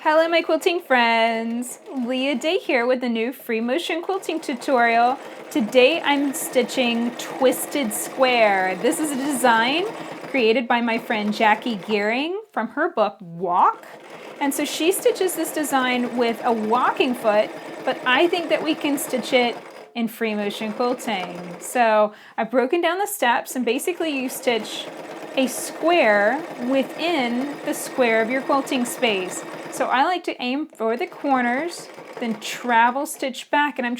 Hello my quilting friends! Leah Day here with a new free motion quilting tutorial. Today I'm stitching Twisted Square. This is a design created by my friend Jackie Gearing from her book Walk. And so she stitches this design with a walking foot, but I think that we can stitch it in free motion quilting. So I've broken down the steps, and basically you stitch a square within the square of your quilting space. So I like to aim for the corners, then travel stitch back, and I'm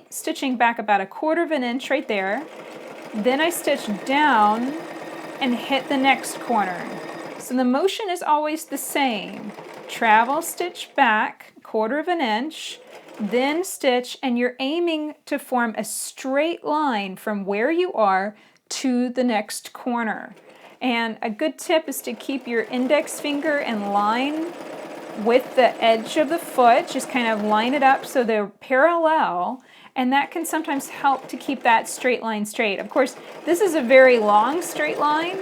stitching back about 1/4 inch right there. Then I stitch down and hit the next corner. So the motion is always the same. Travel stitch back 1/4 inch, then stitch, and you're aiming to form a straight line from where you are to the next corner. And a good tip is to keep your index finger in line with the edge of the foot. Just kind of line it up so they're parallel, and that can sometimes help to keep that straight line straight. Of course, this is a very long straight line,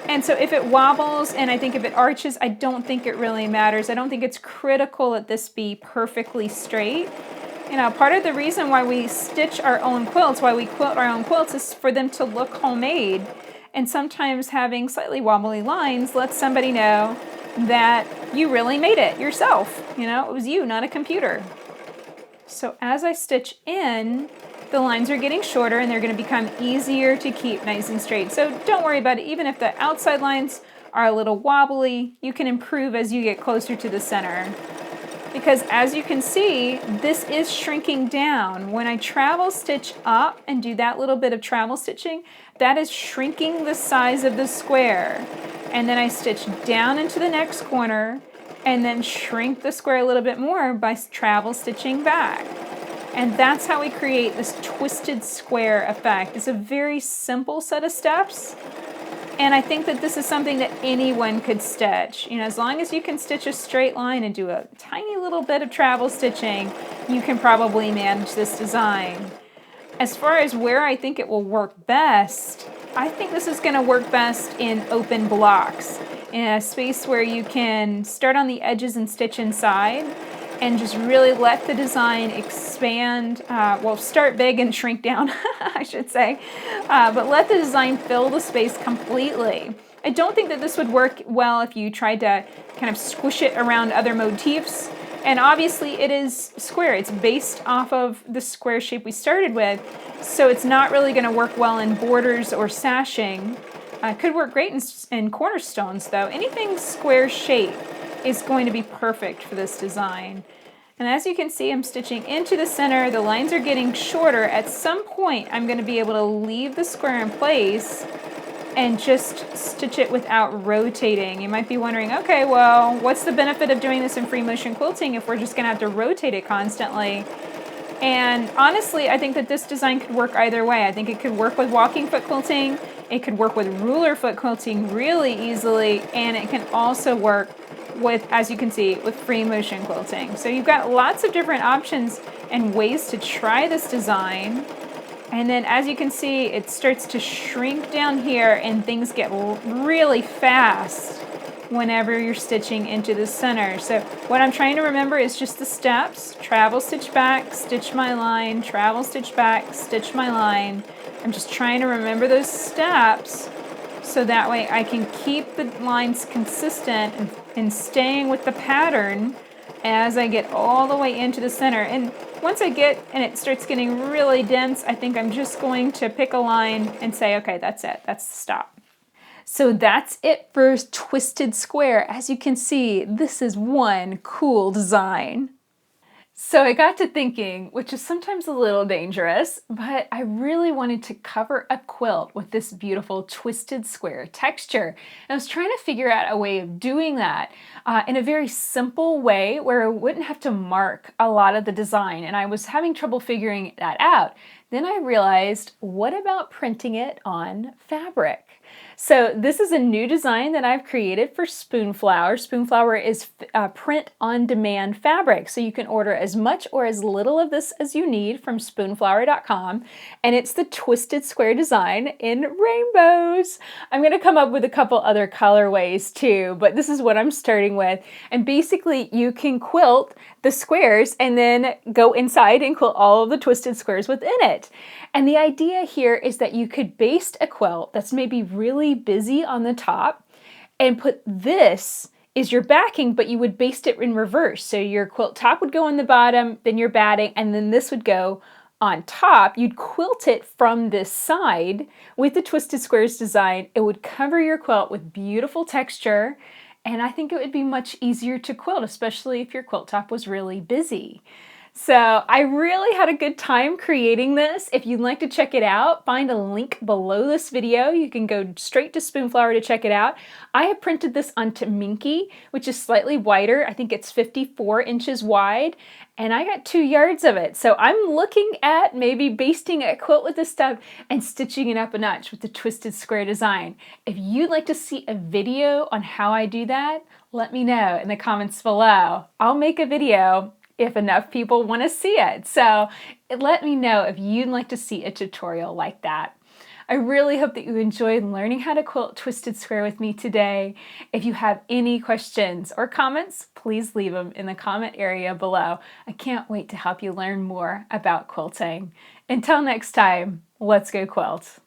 and so if it wobbles and I think if it arches, I don't think it really matters. I don't think it's critical that this be perfectly straight. You know, part of the reason why we stitch our own quilts, why we quilt our own quilts, is for them to look homemade. And sometimes having slightly wobbly lines lets somebody know that you really made it yourself. You know, it was you, not a computer. So as I stitch in, the lines are getting shorter and they're going to become easier to keep nice and straight. So don't worry about it. Even if the outside lines are a little wobbly, you can improve as you get closer to the center. Because as you can see, this is shrinking down. When I travel stitch up and do that little bit of travel stitching, that is shrinking the size of the square. And then I stitch down into the next corner and then shrink the square a little bit more by travel stitching back. And that's how we create this twisted square effect. It's a very simple set of steps. And I think that this is something that anyone could stitch. You know, as long as you can stitch a straight line and do a tiny little bit of travel stitching, you can probably manage this design. As far as where I think it will work best, I think this is going to work best in open blocks, in a space where you can start on the edges and stitch inside and just really let the design expand, well, start big and shrink down, I should say, but let the design fill the space completely. I don't think that this would work well if you tried to kind of squish it around other motifs. And obviously it is square. It's based off of the square shape we started with, so it's not really going to work well in borders or sashing. Could work great in cornerstones though. Anything square shape is going to be perfect for this design. And as you can see, I'm stitching into the center. The lines are getting shorter. At some point, I'm going to be able to leave the square in place and just stitch it without rotating. You might be wondering, okay, well, what's the benefit of doing this in free motion quilting if we're just going to have to rotate it constantly? And honestly, I think that this design could work either way. I think it could work with walking foot quilting, it could work with ruler foot quilting really easily, and it can also work with, as you can see, with free motion quilting. So you've got lots of different options and ways to try this design. And then as you can see, it starts to shrink down here and things get really fast whenever you're stitching into the center. So what I'm trying to remember is just the steps: travel stitch back, stitch my line, travel stitch back, stitch my line. I'm just trying to remember those steps so that way I can keep the lines consistent and staying with the pattern as I get all the way into the center. And once I get, and it starts getting really dense, I think I'm just going to pick a line and say, okay, that's it, that's the stop. So that's it for Twisted Square. As you can see, this is one cool design. So I got to thinking, which is sometimes a little dangerous, but I really wanted to cover a quilt with this beautiful twisted square texture. And I was trying to figure out a way of doing that in a very simple way where I wouldn't have to mark a lot of the design, and I was having trouble figuring that out. Then I realized, what about printing it on fabric? So this is a new design that I've created for Spoonflower. Spoonflower is print-on-demand fabric, so you can order as much or as little of this as you need from spoonflower.com, and it's the twisted square design in rainbows. I'm going to come up with a couple other colorways too, but this is what I'm starting with. And basically you can quilt the squares and then go inside and quilt all of the twisted squares within it. And the idea here is that you could baste a quilt that's maybe really busy on the top and put this is your backing, but you would baste it in reverse. So your quilt top would go on the bottom, then your batting, and then this would go on top. You'd quilt it from this side with the twisted squares design. It would cover your quilt with beautiful texture, and I think it would be much easier to quilt, especially if your quilt top was really busy. So I really had a good time creating this. If you'd like to check it out, find a link below this video. You can go straight to Spoonflower to check it out. I have printed this onto Minky, which is slightly wider. I think it's 54 inches wide, and I got 2 yards of it. So I'm looking at maybe basting a quilt with this stuff and stitching it up a notch with the twisted square design. If you'd like to see a video on how I do that, let me know in the comments below. I'll make a video if enough people want to see it. So let me know if you'd like to see a tutorial like that. I really hope that you enjoyed learning how to quilt twisted square with me today. If you have any questions or comments, please leave them in the comment area below. I can't wait to help you learn more about quilting. Until next time, let's go quilt.